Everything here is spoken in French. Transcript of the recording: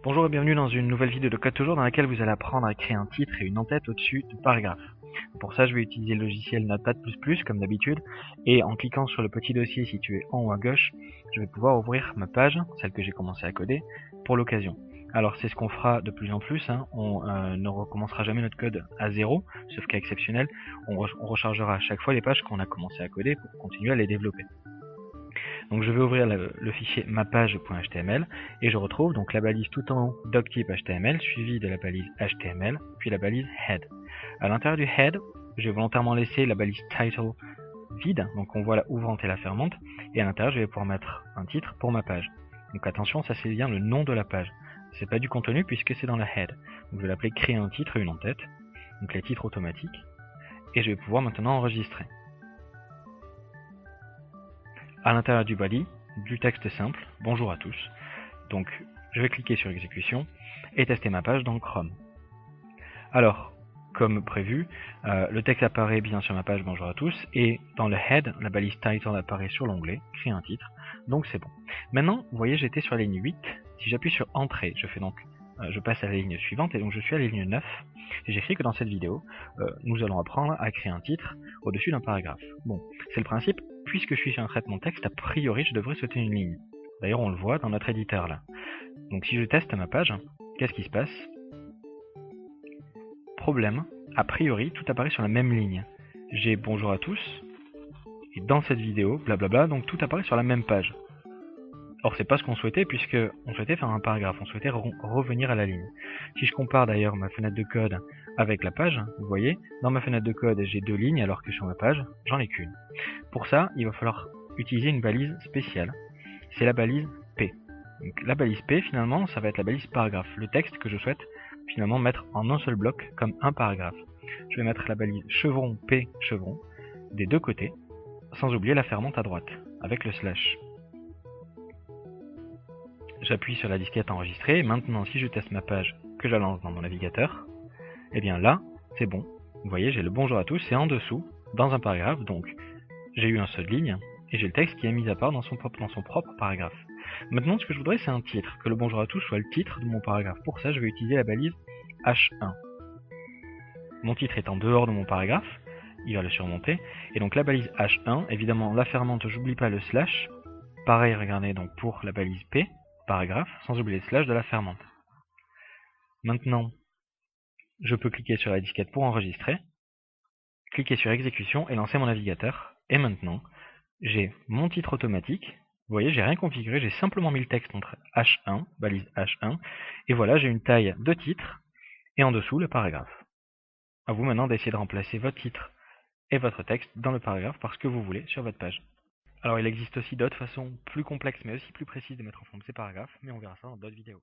Bonjour et bienvenue dans une nouvelle vidéo de Code Toujours dans laquelle vous allez apprendre à créer un titre et une en-tête au-dessus du paragraphe. Pour ça, je vais utiliser le logiciel Notepad++ comme d'habitude et en cliquant sur le petit dossier situé en haut à gauche, je vais pouvoir ouvrir ma page, celle que j'ai commencé à coder, pour l'occasion. Alors c'est ce qu'on fera de plus en plus, on ne recommencera jamais notre code à zéro, sauf cas exceptionnel, on rechargera à chaque fois les pages qu'on a commencé à coder pour continuer à les développer. Donc je vais ouvrir le fichier mapage.html et je retrouve donc la balise tout en haut doctype HTML suivie de la balise HTML puis la balise head. À l'intérieur du head, j'ai volontairement laissé la balise title vide, donc on voit la ouvrante et la fermante, et à l'intérieur je vais pouvoir mettre un titre pour ma page. Donc attention, ça c'est bien le nom de la page. C'est pas du contenu puisque c'est dans la head. Donc je vais l'appeler créer un titre et une en-tête, donc les titres automatiques, et je vais pouvoir maintenant enregistrer. À l'intérieur du body, du texte simple, bonjour à tous. Donc je vais cliquer sur exécution et tester ma page dans Chrome. Alors, comme prévu, le texte apparaît bien sur ma page bonjour à tous et dans le head, la balise title apparaît sur l'onglet créer un titre, donc c'est bon. Maintenant, vous voyez, j'étais sur la ligne 8, si j'appuie sur entrée, je passe à la ligne suivante et donc je suis à la ligne 9 et j'écris que dans cette vidéo, nous allons apprendre à créer un titre au-dessus d'un paragraphe. Bon, c'est le principe, puisque je suis sur un traitement texte, a priori je devrais sauter une ligne. D'ailleurs on le voit dans notre éditeur là. Donc si je teste ma page, qu'est-ce qui se passe? Problème, a priori tout apparaît sur la même ligne. J'ai bonjour à tous, et dans cette vidéo, blablabla, donc tout apparaît sur la même page. Or c'est pas ce qu'on souhaitait puisque on souhaitait faire un paragraphe, on souhaitait revenir à la ligne. Si je compare d'ailleurs ma fenêtre de code avec la page, vous voyez, dans ma fenêtre de code j'ai 2 lignes alors que sur ma page j'en ai qu'une. Pour ça, il va falloir utiliser une balise spéciale, c'est la balise P. Donc, la balise P finalement ça va être la balise paragraphe, le texte que je souhaite finalement mettre en un seul bloc comme un paragraphe. Je vais mettre la balise chevron P chevron des deux côtés, sans oublier la fermante à droite, avec le slash. J'appuie sur la disquette enregistrée, et maintenant si je teste ma page, que je la lance dans mon navigateur, et bien là, c'est bon. Vous voyez, j'ai le bonjour à tous, et en dessous, dans un paragraphe, donc j'ai eu un seul ligne, et j'ai le texte qui est mis à part dans son propre paragraphe. Maintenant, ce que je voudrais, c'est un titre, que le bonjour à tous soit le titre de mon paragraphe. Pour ça, je vais utiliser la balise H1. Mon titre est en dehors de mon paragraphe, il va le surmonter, et donc la balise H1, évidemment la fermante, j'oublie pas le slash, pareil, regardez donc pour la balise P, paragraphe, sans oublier le slash de la fermante. Maintenant, je peux cliquer sur la disquette pour enregistrer, cliquer sur exécution et lancer mon navigateur. Et maintenant, j'ai mon titre automatique. Vous voyez, j'ai rien configuré, j'ai simplement mis le texte entre H1, balise H1, et voilà, j'ai une taille de titre, et en dessous le paragraphe. À vous maintenant d'essayer de remplacer votre titre et votre texte dans le paragraphe par ce que vous voulez sur votre page. Alors il existe aussi d'autres façons plus complexes mais aussi plus précises de mettre en forme ces paragraphes, mais on verra ça dans d'autres vidéos.